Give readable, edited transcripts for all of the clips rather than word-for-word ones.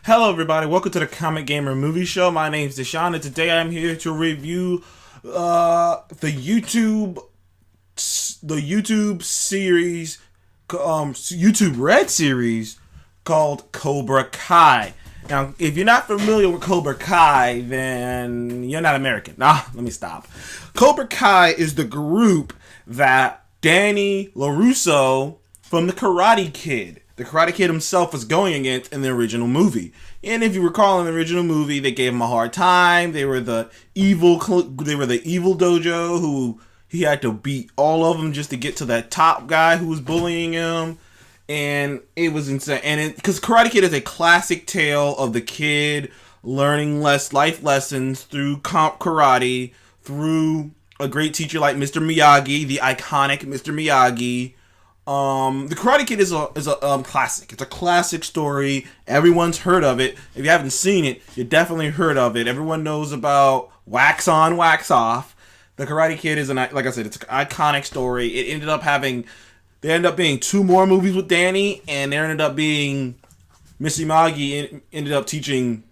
Hello, everybody. Welcome to the Comic Gamer Movie Show. My name is Deshaun, and today I'm here to review the YouTube series, YouTube Red series called Cobra Kai. Now, if you're not familiar with Cobra Kai, then you're not American. Nah, let me stop. Cobra Kai is the group that Danny LaRusso from the Karate Kid himself was going against in the original movie. And if you recall, in the original movie, they gave him a hard time. They were the evil dojo who he had to beat all of them just to get to that top guy who was bullying him. And it was insane. And because Karate Kid is a classic tale of the kid learning life lessons through karate, through a great teacher like Mr. Miyagi, the iconic Mr. Miyagi. The Karate Kid is a classic. It's a classic story. Everyone's heard of it. If you haven't seen it, you definitely heard of it. Everyone knows about wax on, wax off. The Karate Kid is like I said, it's an iconic story. There ended up being two more movies with Danny, and there ended up being Missy Miyagi ended up teaching.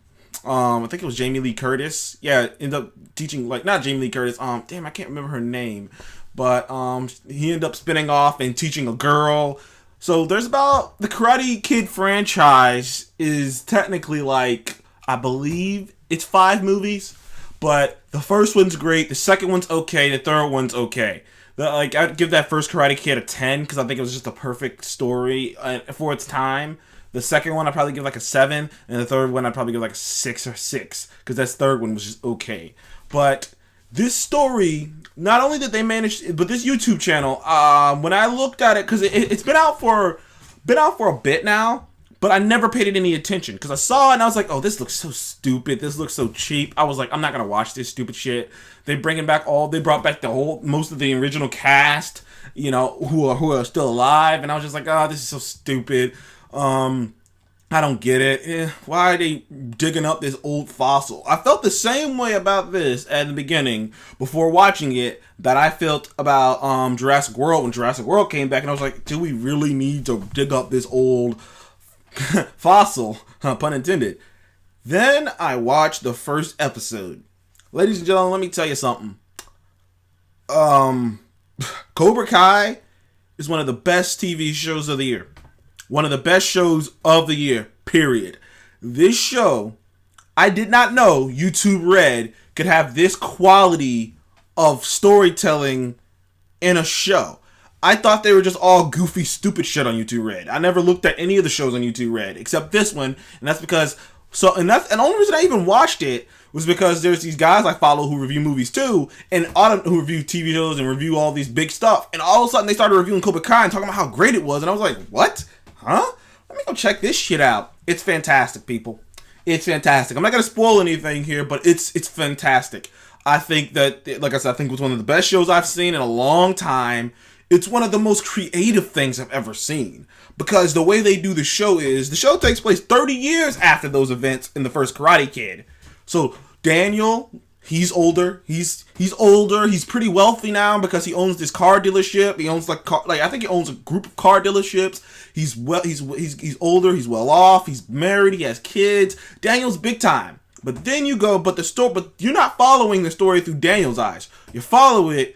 I think it was Jamie Lee Curtis. Yeah, ended up teaching not Jamie Lee Curtis. I can't remember her name. But he ended up spinning off and teaching a girl. So there's about the Karate Kid franchise is technically I believe it's 5 movies. But the first one's great. The second one's okay. The third one's okay. I'd give that first Karate Kid a 10 because I think it was just a perfect story for its time. The second one I'd probably give a 7. And the third one I'd probably give a 6 or 6. Because that third one was just okay. But this story, not only did they manage, but this YouTube channel, when I looked at it, because it's been out for a bit now, but I never paid it any attention because I saw it and I was like, oh, this looks so stupid. This looks so cheap. I was like, I'm not gonna watch this stupid shit. They brought back most of the original cast, who are still alive, and I was just like, oh, this is so stupid. I don't get it. Why are they digging up this old fossil? I felt the same way about this at the beginning before watching it that I felt about Jurassic World when Jurassic World came back, and I was like, do we really need to dig up this old fossil? Pun intended. Then I watched the first episode. Ladies and gentlemen, let me tell you something. Cobra Kai is one of the best TV shows of the year. One of the best shows of the year, period. This show, I did not know YouTube Red could have this quality of storytelling in a show. I thought they were just all goofy, stupid shit on YouTube Red. I never looked at any of the shows on YouTube Red, except this one, and that's because, and the only reason I even watched it was because there's these guys I follow who review movies too, and who review TV shows and review all these big stuff, and all of a sudden they started reviewing Cobra Kai and talking about how great it was, and I was like, what? Huh? Let me go check this shit out. It's fantastic, people. It's fantastic. I'm not going to spoil anything here, but it's fantastic. I think that, like I said, I think it was one of the best shows I've seen in a long time. It's one of the most creative things I've ever seen. Because the way they do the show takes place 30 years after those events in the first Karate Kid. So Daniel, he's older. He's older. He's pretty wealthy now because he owns this car dealership. He owns I think he owns a group of car dealerships. He's older. He's well off. He's married. He has kids. Daniel's big time. But then but you're not following the story through Daniel's eyes. You're following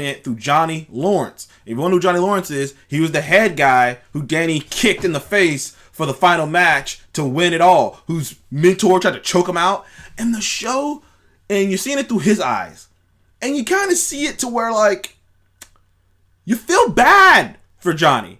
it through Johnny Lawrence. If you want to know who Johnny Lawrence is, he was the head guy who Danny kicked in the face for the final match to win it all. Whose mentor tried to choke him out. And the show, and you're seeing it through his eyes. And you kind of see it to where, you feel bad for Johnny.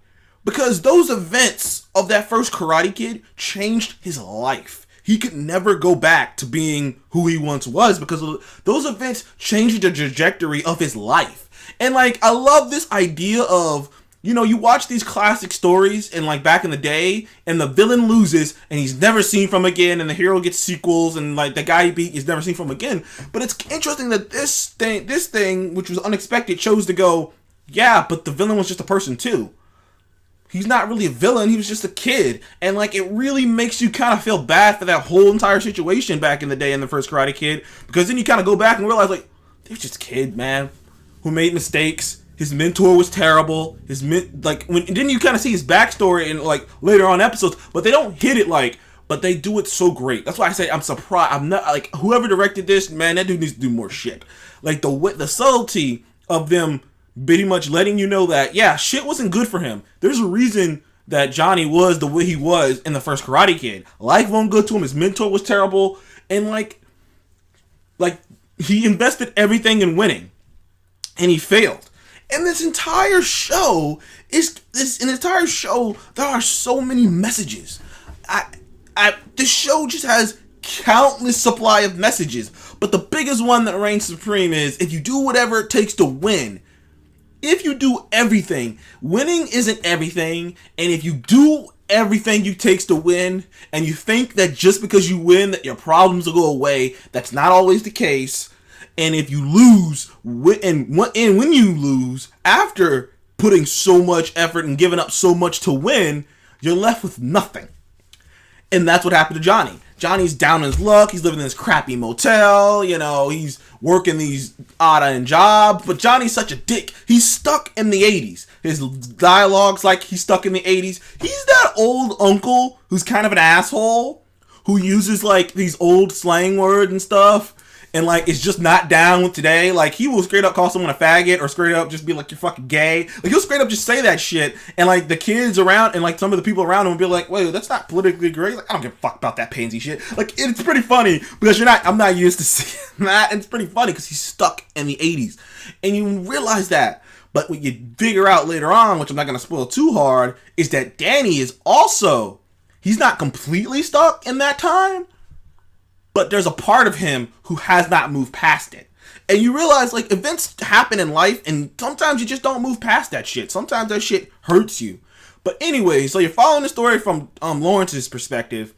Because those events of that first Karate Kid changed his life. He could never go back to being who he once was because those events changed the trajectory of his life. And, I love this idea of, you watch these classic stories and back in the day, and the villain loses and he's never seen from again, and the hero gets sequels, and the guy he beat is never seen from again. But it's interesting that this thing, which was unexpected, chose to go, yeah, but the villain was just a person too. He's not really a villain, he was just a kid. And it really makes you kind of feel bad for that whole entire situation back in the day in the first Karate Kid. Because then you kind of go back and realize, they're just a kid, man, who made mistakes. His mentor was terrible. Then you kind of see his backstory in later on episodes, but they don't hit it but they do it so great. That's why I say I'm surprised. I'm not like whoever directed this, man. That dude needs to do more shit. Like the subtlety of them pretty much letting you know that yeah, shit wasn't good for him. There's a reason that Johnny was the way he was in the first Karate Kid. Life wasn't good to him. His mentor was terrible, and like he invested everything in winning, and he failed. And this entire show there are so many messages. This show just has countless supply of messages. But the biggest one that reigns supreme is if you do whatever it takes to win. If you do everything, winning isn't everything. And if you do everything it takes to win, and you think that just because you win that your problems will go away, that's not always the case. And if you lose, and when you lose, after putting so much effort and giving up so much to win, you're left with nothing. And that's what happened to Johnny. Johnny's down in his luck. He's living in this crappy motel. You know, he's working these odd-end jobs. But Johnny's such a dick. He's stuck in the 80s. His dialogue's like he's stuck in the 80s. He's that old uncle who's kind of an asshole, who uses like these old slang words and stuff. And like it's just not down with today. Like he will straight up call someone a faggot, or straight up just be like, you're fucking gay. Like he'll straight up just say that shit. And like the kids around and like some of the people around him will be like, wait, that's not politically correct. Like I don't give a fuck about that pansy shit. Like it's pretty funny because I'm not used to seeing that. And it's pretty funny because he's stuck in the 80s. And you realize that. But what you figure out later on, which I'm not going to spoil too hard, is that Danny is also, he's not completely stuck in that time. But there's a part of him who has not moved past it. And you realize, like, events happen in life, and sometimes you just don't move past that shit. Sometimes that shit hurts you. But anyway, so you're following the story from Lawrence's perspective,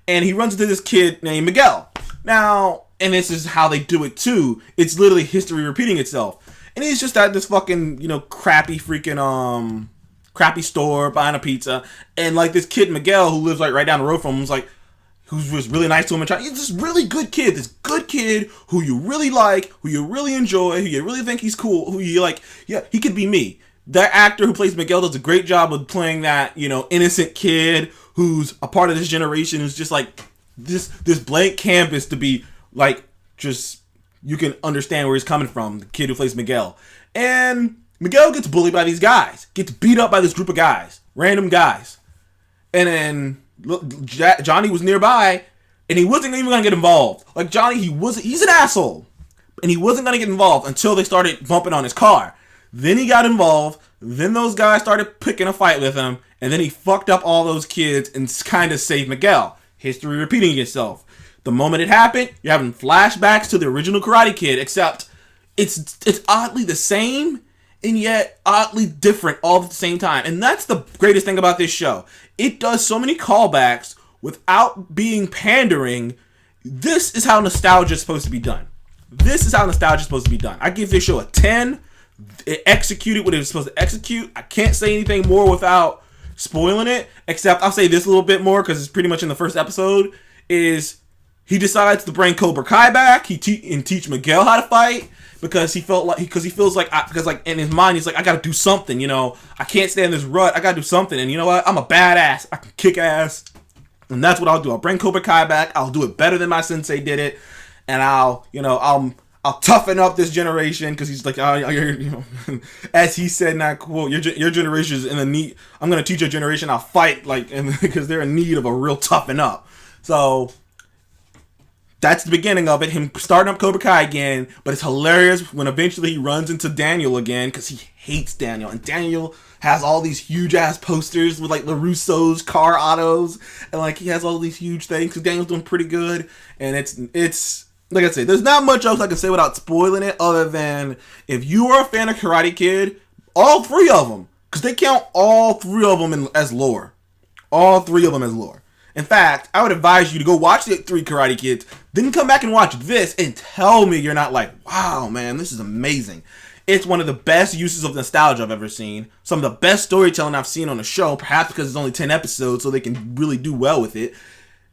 and he runs into this kid named Miguel. Now, and this is how they do it, too. It's literally history repeating itself. And he's just at this fucking, crappy freaking, crappy store buying a pizza. And, like, this kid, Miguel, who lives, like, right down the road from him, was like, who was really nice to him and he's this really good kid, this good kid who you really like, who you really enjoy, who you really think he's cool, who you like, yeah, he could be me. That actor who plays Miguel does a great job of playing that, innocent kid who's a part of this generation, who's just like this blank canvas to be like, just, you can understand where he's coming from, the kid who plays Miguel. And Miguel gets bullied by these guys, gets beat up by this group of guys, random guys. And then Johnny was nearby, and he wasn't even gonna get involved. Like Johnny, he's an asshole, and he wasn't gonna get involved until they started bumping on his car. Then he got involved. Then those guys started picking a fight with him, and then he fucked up all those kids and kind of saved Miguel. History repeating itself. The moment it happened, you're having flashbacks to the original Karate Kid, except it's oddly the same and yet oddly different all at the same time. And that's the greatest thing about this show. It does so many callbacks without being pandering. This is how nostalgia is supposed to be done. I give this show a 10. It executed what it was supposed to execute. I can't say anything more without spoiling it, except I'll say this a little bit more because it's pretty much in the first episode, is he decides to bring Cobra Kai back. He teach Miguel how to fight. Because he feels like in his mind he's like, I gotta do something, I can't stay in this rut, I gotta do something, and you know what, I'm a badass, I can kick ass, and that's what I'll do. I'll bring Cobra Kai back, I'll do it better than my sensei did it, and I'll toughen up this generation, because he's like, as he said, and I quote, your generation is in the need, I'm gonna teach your generation I'll fight, because they're in need of a real toughen up. So that's the beginning of it, him starting up Cobra Kai again, but it's hilarious when eventually he runs into Daniel again, because he hates Daniel, and Daniel has all these huge-ass posters with, like, LaRusso's car autos, and, like, he has all these huge things, because Daniel's doing pretty good, and it's, like I said, there's not much else I can say without spoiling it, other than, if you are a fan of Karate Kid, all three of them, because they count all three of them as lore. In fact, I would advise you to go watch the 3 Karate Kids, then come back and watch this and tell me you're not like, wow, man, this is amazing. It's one of the best uses of nostalgia I've ever seen. Some of the best storytelling I've seen on a show, perhaps because it's only 10 episodes, so they can really do well with it.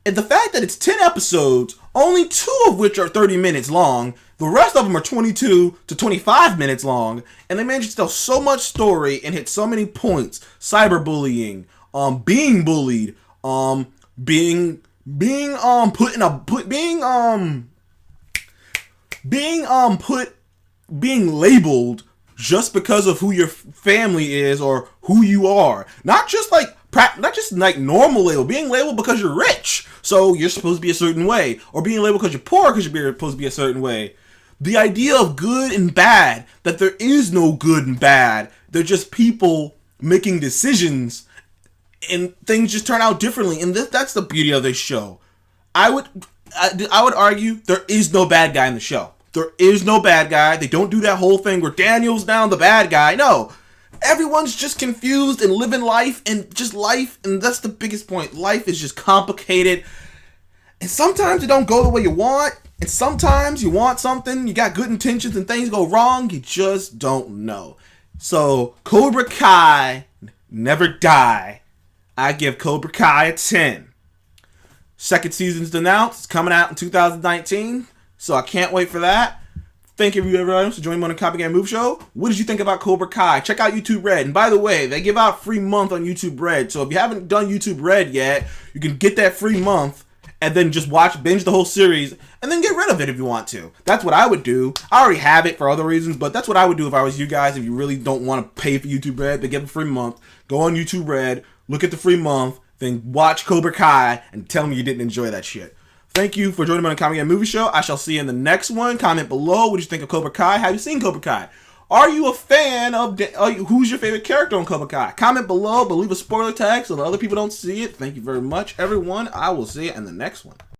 And the fact that it's 10 episodes, only 2 of which are 30 minutes long, the rest of them are 22 to 25 minutes long, and they managed to tell so much story and hit so many points. Cyberbullying, being bullied, being being put in a put being labeled just because of who your family is or who you are. Not just like normal label. Being labeled because you're rich, so you're supposed to be a certain way, or being labeled because you're poor because you're supposed to be a certain way. The idea of good and bad, that there is no good and bad. They're just people making decisions, and things just turn out differently. And that's the beauty of this show. I would argue there is no bad guy in the show. There is no bad guy. They don't do that whole thing where Daniel's now the bad guy. No. Everyone's just confused and living life, and just life, and that's the biggest point. Life is just complicated, and sometimes it don't go the way you want, and sometimes you want something, you got good intentions, and things go wrong, you just don't know. So, Cobra Kai, never die. I give Cobra Kai a 10. Second season's announced. It's coming out in 2019, so I can't wait for that. Thank you everyone for joining me on the Cobra Kai Movie Show. What did you think about Cobra Kai? Check out YouTube Red. And by the way, they give out a free month on YouTube Red. So if you haven't done YouTube Red yet, you can get that free month and then just binge the whole series and then get rid of it if you want to. That's what I would do. I already have it for other reasons, but that's what I would do if I was you guys. If you really don't want to pay for YouTube Red, but get a free month, go on YouTube Red, look at the free month, then watch Cobra Kai and tell me you didn't enjoy that shit. Thank you for joining me on the Cobra Kai Movie Show. I shall see you in the next one. Comment below. What do you think of Cobra Kai? Have you seen Cobra Kai? Are you a fan of... who's your favorite character on Cobra Kai? Comment below, but leave a spoiler tag so that other people don't see it. Thank you very much, everyone. I will see you in the next one.